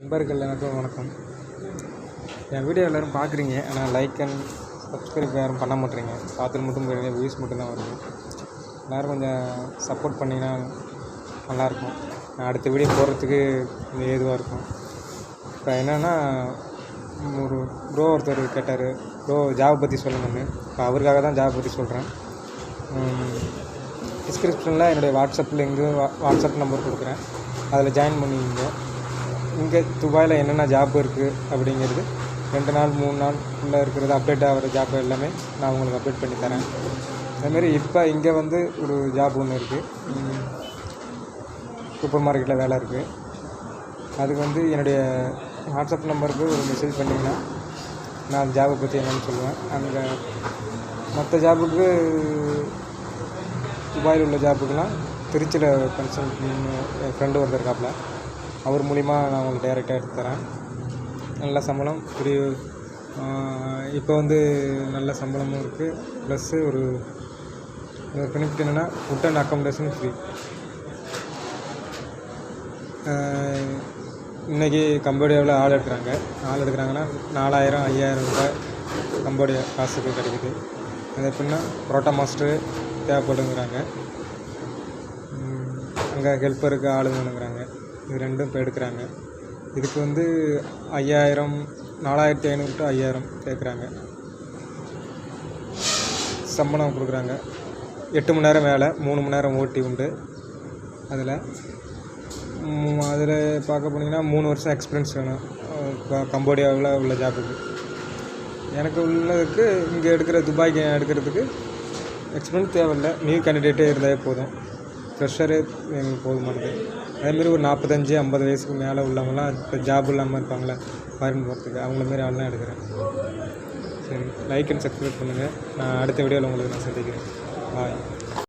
நண்பர்கள் எனக்கும் வணக்கம். என் வீடியோ எல்லோரும் பார்க்குறீங்க, ஆனால் லைக் அண்ட் சப்ஸ்கிரைப் யாரும் பண்ண மாட்டேறீங்க. பார்த்துட்டு மட்டும் போயிருங்க, வியூஸ் மட்டும்தான் வருது. எல்லோரும் கொஞ்சம் சப்போர்ட் பண்ணிங்கன்னா நல்லாயிருக்கும். நான் அடுத்த வீடியோ போடுறதுக்கு கொஞ்சம் ஏதுவாக இருக்கும். இப்போ என்னென்னா, ஒரு ஒருத்தர் கேட்டார், ஜாபை பற்றி சொல்லுங்கன்னு. இப்போ அவருக்காக தான் ஜாபை பற்றி சொல்கிறேன். டிஸ்கிரிப்ஷனில் என்னுடைய வாட்ஸ்அப் நம்பர் கொடுக்குறேன், அதில் ஜாயின் பண்ணிங்க. இங்கே துபாயில் என்னென்ன ஜாப் இருக்குது அப்படிங்கிறது 2 நாள் 3 நாளுக்குள்ளே இருக்கிறது அப்டேட் ஆகிற ஜாப் எல்லாமே நான் உங்களுக்கு அப்டேட் பண்ணி தரேன். அதுமாரி இப்போ இங்கே ஒரு ஜாப் ஒன்று இருக்குது, சூப்பர் மார்க்கெட்டில் வேலை இருக்குது. அதுக்கு என்னுடைய வாட்ஸ்அப் நம்பருக்கு ஒரு மெசேஜ் பண்ணிங்கன்னா நான் ஜாபை பற்றி என்னென்னு சொல்லுவேன். அங்கே மற்ற ஜாபுக்கு துபாயில் உள்ள ஜாப்புக்கெலாம் திருச்சியில் கன்சல்ட் என் ஃப்ரெண்டு ஒருத்தர் இருக்காப்புல, அவர் மூலிமா நான் உங்களுக்கு டைரெக்டாக எடுத்து தரேன். நல்ல சம்பளம், இப்போ நல்ல சம்பளமும் இருக்குது. ப்ளஸ்ஸு ஒரு பெனிஃபிட் என்னென்னா ஃபுட் அண்ட் அக்காமடேஷன் ஃப்ரீ. இன்றைக்கி கம்போடியாவில் ஆள் எடுக்கிறாங்கன்னா 4000 5000 ரூபாய் கம்போடியா காசுக்கு கிடைக்குது. அது எப்படின்னா புரோட்டா மாஸ்டரு தேவைப்படுங்கிறாங்க, அங்கே ஹெல்ப்பருக்கு ஆளுங்கணுங்கிறாங்க. இது ரெண்டும் இப்போ எடுக்கிறாங்க. இதுக்கு 5000 4500 to 5000 கேட்குறாங்க. சம்பளம் கொடுக்குறாங்க. 8 மணி நேரம் வேலை, 3 மணி நேரம் ஓட்டி உண்டு. அதில் பார்க்க போனீங்கன்னா 3 வருஷம் எக்ஸ்பீரியன்ஸ் வேணும் கம்போடியாவில் உள்ள ஜாபுக்கு. எனக்கு உள்ளதுக்கு இங்கே துபாய்க்கு எடுக்கிறதுக்கு எக்ஸ்பீரியன்ஸ் தேவையில்லை, நியூ கேண்டிடேட்டே இருந்தாலே போதும். ஃப்ரெஷரே எங்களுக்கு போதுமானது. அதேமாரி ஒரு 45-50 வயசுக்கு மேலே உள்ளவங்களாம் இப்போ ஜாப் இல்லாமல் இருப்பாங்களே, ஃபாரின் போகிறதுக்கு, அவங்கள மாரி ஆள்லாம் எடுக்கிறேன். சரி, லைக் அண்ட் சப்ஸ்கிரைப் பண்ணுங்கள். நான் அடுத்த வீடியோவில் உங்களுக்கு நான் சந்திக்கிறேன். பாய்.